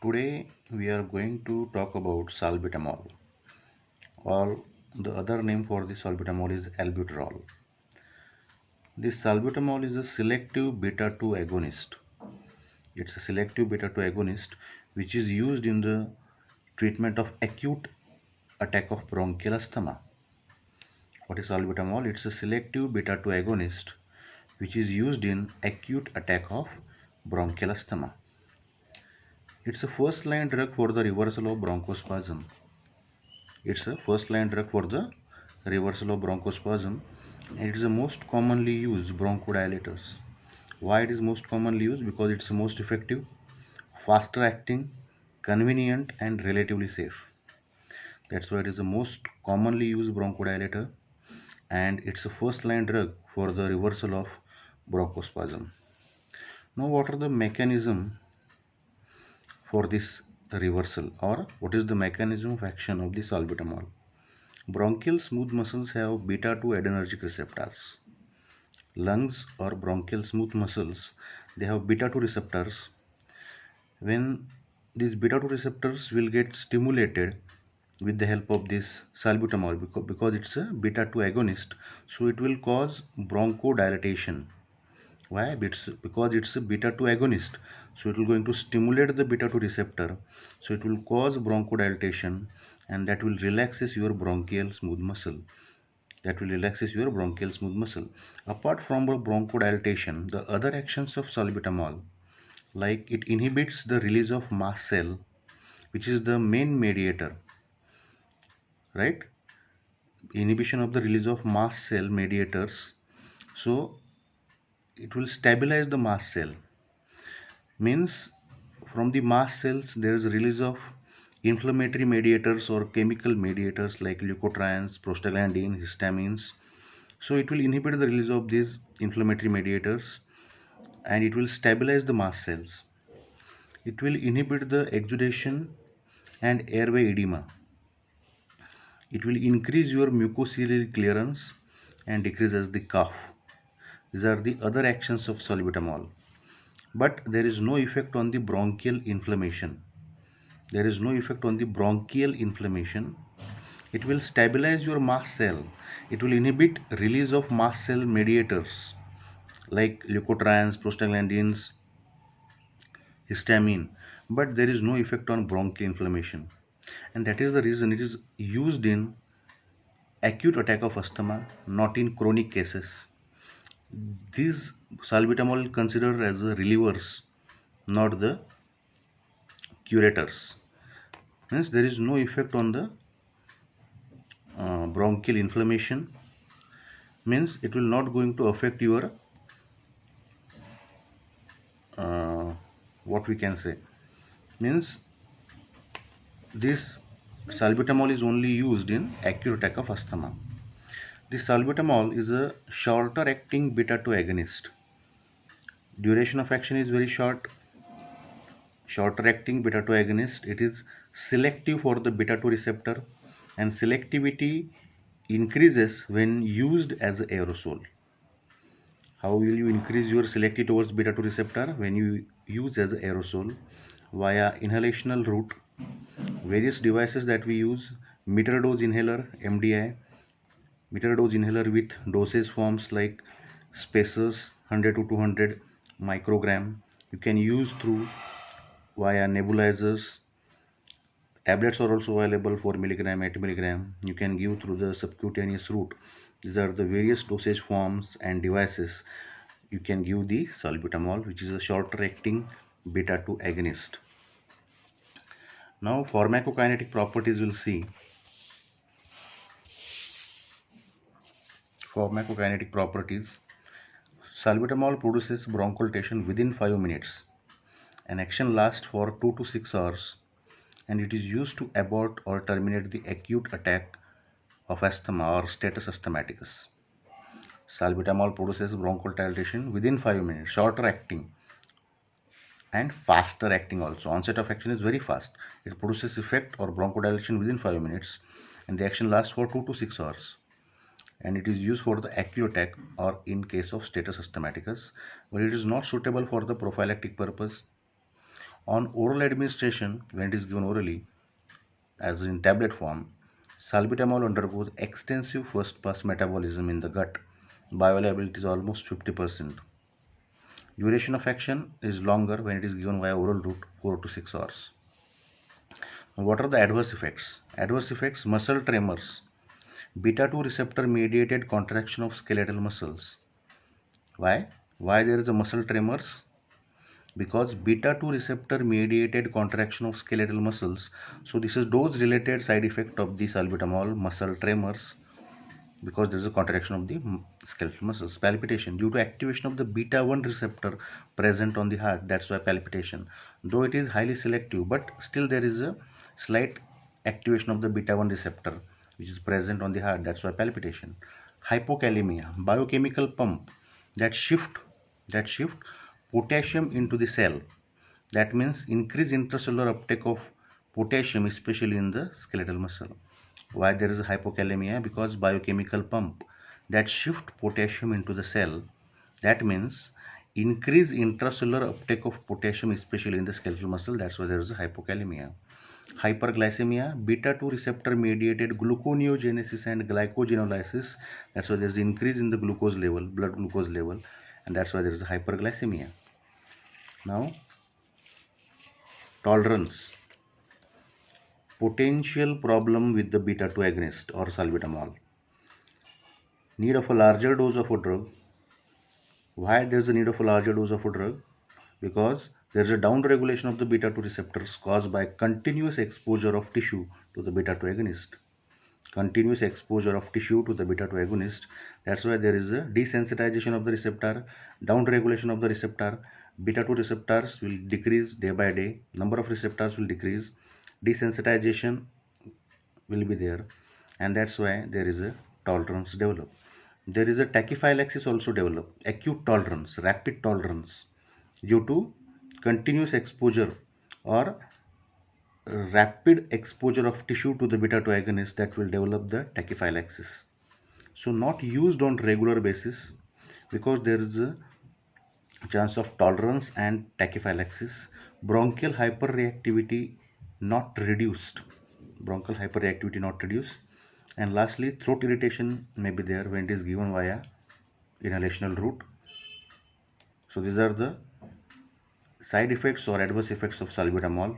Today we are going to talk about salbutamol, or the other name for the salbutamol is albuterol. This salbutamol is a selective beta 2 agonist. It's a selective beta 2 agonist which is used in the treatment of acute attack of bronchial asthma. What is salbutamol? It's a selective beta 2 agonist which is used in acute attack of bronchial asthma. It's a first line drug for the reversal of bronchospasm. It's a first line drug for the reversal of bronchospasm, and it is the most commonly used bronchodilators. Why it is most commonly used? Because it's the most effective, faster acting, convenient and relatively safe. That's why it is the most commonly used bronchodilator, and it's a first line drug for the reversal of bronchospasm. Now what are the mechanism for this reversal, or what is the mechanism of action of the salbutamol? Bronchial smooth muscles have beta 2 adrenergic receptors. Lungs or bronchial smooth muscles, they have beta 2 receptors. When these beta 2 receptors will get stimulated with the help of this salbutamol, because it's a beta 2 agonist, so it will cause bronchodilation. Why? Because it's a beta 2 agonist, so it will going to stimulate the beta 2 receptor, so it will cause bronchodilation, and that will relaxes your bronchial smooth muscle. Apart from the bronchodilation, the other actions of salbutamol, like it inhibits the release of mast cell, which is the main mediator, right? Inhibition of the release of mast cell mediators, so it will stabilize the mast cell. Means from the mast cells there is a release of inflammatory mediators or chemical mediators like leukotrienes, prostaglandin, histamines. So it will inhibit the release of these inflammatory mediators, and it will stabilize the mast cells. It will inhibit the exudation and airway edema. It will increase your mucociliary clearance and decreases the cough. These are the other actions of salbutamol. But there is no effect on the bronchial inflammation. It will stabilize your mast cell. It will inhibit release of mast cell mediators like leukotrienes, prostaglandins, histamine, but there is no effect on bronchial inflammation, and that is the reason it is used in acute attack of asthma, not in chronic cases. These salbutamol considered as the relievers, not the curators. Means there is no effect on the bronchial inflammation. Means it will not going to affect your what we can say. Means this salbutamol is only used in acute attack of asthma. The salbutamol is a shorter acting beta 2 agonist. Duration of action is very short. Shorter acting beta 2 agonist. It is selective for the beta 2 receptor, and selectivity increases when used as an aerosol. How will you increase your selectivity towards beta 2 receptor? When you use as an aerosol via inhalational route. Various devices that we use: meter dose inhaler, MDI, meter dose inhaler with dosage forms like spacers 100 to 200 microgram. You can use through via nebulizers. Tablets are also available, 4 milligram, 8 milligram. You can give through the subcutaneous route. These are the various dosage forms and devices. You can give the salbutamol, which is a shorter acting beta 2 agonist. Now pharmacokinetic properties we'll see. Pharmacokinetic properties. Salbutamol produces bronchodilation within 5 minutes. An action lasts for 2 to 6 hours, and it is used to abort or terminate the acute attack of asthma or status asthmaticus. Salbutamol produces bronchodilation within 5 minutes, shorter acting and faster acting also. Onset of action is very fast. It produces effect or bronchodilation within 5 minutes, and the action lasts for 2 to 6 hours. And it is used for the acute attack or in case of status asthmaticus, but it is not suitable for the prophylactic purpose. On oral administration, when it is given orally, as in tablet form, salbutamol undergoes extensive first pass metabolism in the gut. Bioavailability is almost 50%. Duration of action is longer when it is given via oral route, 4 to 6 hours. What are the adverse effects? Adverse effects: muscle tremors, beta 2 receptor mediated contraction of skeletal muscles. Why? Why there is a muscle tremors? Because beta 2 receptor mediated contraction of skeletal muscles. So this is dose related side effect of the salbutamol, muscle tremors, because there is a contraction of the skeletal muscles. Palpitation due to activation of the beta 1 receptor present on the heart, that's why palpitation. Though it is highly selective, but still there is a slight activation of the beta 1 receptor which is present on the heart, that's why palpitation. Hypokalemia, biochemical pump that shift potassium into the cell. That means increase intracellular uptake of potassium, especially in the skeletal muscle. Why there is a hypokalemia? Because biochemical pump that shift potassium into the cell. That means increase intracellular uptake of potassium, especially in the skeletal muscle. That's why there is a hypokalemia. Hyperglycemia, beta 2 receptor mediated gluconeogenesis and glycogenolysis. That's why there is increase in the glucose level, blood glucose level, and that's why there is a hyperglycemia. Now, tolerance. Potential problem with the beta 2 agonist or salbutamol. Need of a larger dose of a drug. Why there is a need of a larger dose of a drug? Because there is a down regulation of the beta 2 receptors caused by continuous exposure of tissue to the beta 2 agonist. Continuous exposure of tissue to the beta 2 agonist. That's why there is a desensitization of the receptor, down regulation of the receptor. Beta 2 receptors will decrease day by day. Number of receptors will decrease. Desensitization will be there, and that's why there is a tolerance develop. There is a tachyphylaxis also develop, acute tolerance, rapid tolerance due to continuous exposure or rapid exposure of tissue to the beta 2 agonist, that will develop the tachyphylaxis. So not used on regular basis because there is a chance of tolerance and tachyphylaxis. Bronchial hyperreactivity not reduced. Bronchial hyperreactivity not reduced. And lastly, throat irritation may be there when it is given via inhalational route. So these are the side effects or adverse effects of salbutamol.